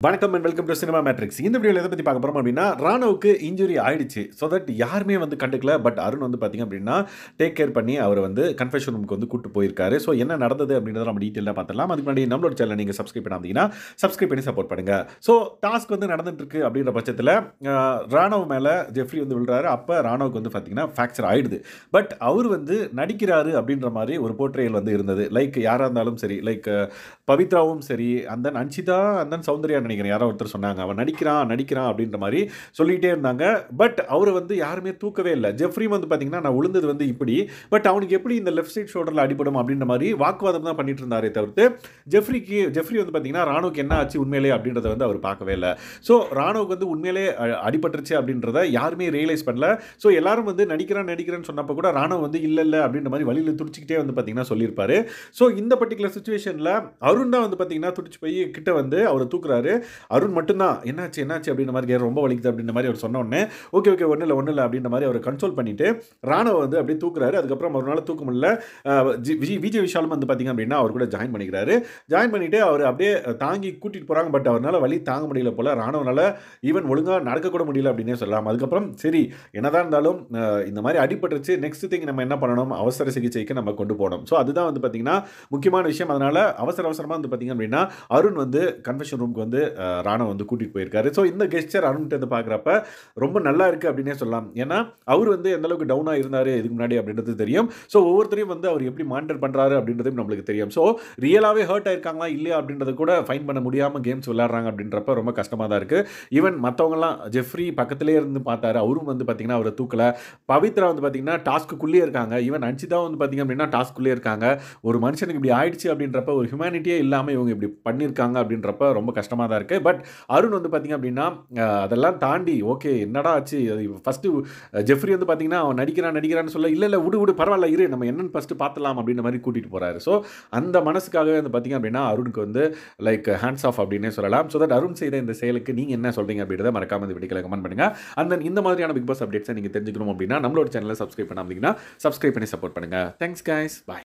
வணக்கம் and welcome to cinema matrix. இந்த வீடியோல எதை பத்தி பார்க்க போறோம் அப்படின்னா, ராணுவுக்கு இன்ஜுரி ஆயிடுச்சு. ஸோ தட் யாருமே கண்டுக்கல. பட் அருண் பார்த்தீங்க அப்படின்னா, டேக் கேர் பண்ணி அவர கன்ஃபெஷன் ரூமுக்கு கூட்டு போயிருக்காரு. ஸோ என்ன நடந்தது அப்படின்றத நம்ம டீட்டெயிலா பார்த்துடலாம். அதுக்கு முன்னாடி நம்மளோட சேனலை நீங்க சப்ஸ்கிரைப் பண்ணாமீங்கன்னா, சப்ஸ்கிரைப் பண்ணி சப்போர்ட் பண்ணுங்க. ஸோ டாஸ்க் நடந்துட்டு இருக்கு அப்படின்ற பட்சத்துல ராணுவ மேல ஜெஃப்ரி விழுறாரு. அப்ப ராணுவுக்கு பார்த்தீங்கன்னா ஃபிராக்சர் ஆயிடுது. பட் அவர் நடிக்கிறாரு அப்படின்ற மாதிரி ஒரு போர்ட்ரேயல் இருந்தது. லைக் யாரா இருந்தாலும் சரி, லைக் பவித்ராவும் சரி, அந்த அன்ஷிதா, அந்த சௌந்தர்யா நினைக்கிறேன் யாரோ ஒருத்தர் சொன்னாங்க, அவன் நடிக்கிறான் அப்படின்ற மாதிரி சொல்லிட்டே இருந்தாங்க. பட் அவர் யாருமே தூக்கவே இல்லை. ஜெஃப்ரி பார்த்தீங்கன்னா, நான் விழுந்தது இப்படி, பட் அவனுக்கு எப்படி இந்த லெஃப்ட் சைட் ஷோல்டரில் அடிபடும் அப்படின்ற மாதிரி வாக்குவாதம் தான் பண்ணிட்டு இருந்தாரே தவிர்த்து ஜெஃப்ரி பார்த்தீங்கன்னா ராணுவுக்கு என்ன ஆச்சு உண்மையிலே அப்படின்றத அவர் பார்க்கவே இல்லை. ஸோ ராணுவுக்கு உண்மையிலே அடிபட்டுருச்சு அப்படின்றத யாருமே ரியலைஸ் பண்ணல. ஸோ எல்லாரும் நடிக்கிறேன்னு சொன்னப்போ கூட ராணுவ இல்லை அப்படின்ற மாதிரி வழியில் துடிச்சிக்கிட்டே பார்த்தீங்கன்னா சொல்லியிருப்பாரு. ஸோ இந்த பர்டிகுலர் சுச்சுவேஷனில் அருண் தான் பார்த்தீங்கன்னா துடிச்சு போய் கிட்ட அவரை தூக்குறாரு. அருண் மட்டும்தான் என்னாச்சு அப்படின்ற மாதிரி ரொம்ப வலிக்குது அப்படின்ற மாதிரி அவர் சொன்ன உடனே ஓகே ஒன்றும் இல்லை அப்படின்ற மாதிரி அவர் கன்சோல் பண்ணிட்டு ராணுவ அப்படியே தூக்குறாரு. அதுக்கப்புறம் ஒரு நாள் தூக்க முடியல. விஜய் விஷாலும் பார்த்தீங்க அப்படின்னா அவர் கூட ஜாயின் பண்ணிக்கிறாரு. ஜாயின் பண்ணிட்டு அவர் அப்படியே தாங்கி கூட்டிட்டு போறாங்க. பட் அவரால் வலி தாங்க முடியல போல. ராணுவனால ஈவன் ஒழுங்காக நடக்க கூட முடியல அப்படின்னே சொல்லலாம். அதுக்கப்புறம் சரி என்னதான் இருந்தாலும் இந்த மாதிரி அடிபட்டுருச்சு, நெக்ஸ்ட் திங் நம்ம என்ன பண்ணணும், அவசர சிகிச்சைக்கு நம்ம கொண்டு போகணும். ஸோ அதுதான் பார்த்தீங்கன்னா முக்கியமான விஷயம். அதனால அவசரமாக பார்த்தீங்க அப்படின்னா அருண் கன்ஃபெஷன் ரூமுக்கு ராணுவ கூட்டிட்டு போயிருக்காரு. ஸோ இந்த கெஸ்டர் அருண்கிட்ட பார்க்குறப்ப ரொம்ப நல்லா இருக்கு அப்படின்னே சொல்லலாம். ஏன்னா அவர் எந்த அளவுக்கு டவுனாக இருந்தார் இதுக்கு முன்னாடி அப்படின்றது தெரியும். ஸோ ஒவ்வொருத்தரையும் அவர் எப்படி மானிட்டர் பண்ணுறாரு அப்படின்றதும் நம்மளுக்கு தெரியும். ஸோ ரியலாகவே ஹர்ட் ஆயிருக்காங்களா இல்லையா அப்படின்றத கூட ஃபைன் பண்ண முடியாமல் கேம்ஸ் விளையாடுறாங்க அப்படின்றப்ப ரொம்ப கஷ்டமாக தான் இருக்குது. ஈவன் மற்றவங்கலாம் ஜெஃப்ரி பக்கத்திலே இருந்து பார்த்தாரு. அவரும் பார்த்தீங்கன்னா அவரை தூக்கலை. பவித்ரா பார்த்தீங்கன்னா டாஸ்க்குள்ளே இருக்காங்க. ஈவன் அன்ஷிதா பார்த்தீங்க அப்படின்னா டாஸ்க்குள்ளே இருக்காங்க. ஒரு மனுஷனுக்கு இப்படி ஆயிடுச்சு அப்படின்றப்ப ஒரு ஹியூமனிட்டியே இல்லாமல் இவங்க இப்படி பண்ணியிருக்காங்க அப்படின்றப்ப ரொம்ப கஷ்டமாக தான் இருக்குது. பட் அருண் பார்த்தீங்க அப்படின்னா அதெல்லாம் தாண்டி ஓகே என்னடா ஆச்சு, ஃபஸ்ட்டு ஜெஃப்ரி பார்த்தீங்கன்னா அவன் நடிக்கிறான்னு சொல்ல இல்லை விடு பரவாயில்ல இரு நம்ம என்னன்னு ஃபஸ்ட்டு பார்த்துலாம் அப்படின்ற மாதிரி கூட்டிகிட்டு போகிறாரு. ஸோ அந்த மனசுக்காகவே பார்த்தீங்க அப்படின்னா அருணுக்கு லைக் ஹேண்ட்ஸ் ஆஃப் அப்படின்னே சொல்லலாம். ஸோ தட் அருண் செய்த இந்த செயலுக்கு நீங்கள் என்ன சொல்கிறீங்க அப்படின்றத மறக்காம இந்த வீடியோவில் கமெண்ட் பண்ணுங்கள். அந்த இந்த மாதிரியான பிக் பாஸ் அப்டேட்ஸை நீங்கள் தெரிஞ்சுக்கணும் அப்படின்னா நம்மளோட சேனலை சப்ஸ்கிரைப் பண்ணாமீங்கன்னா சப்ஸ்கிரைப் பண்ணி சப்போர்ட் பண்ணுங்கள். தேங்க்ஸ் கைஸ், பாய்.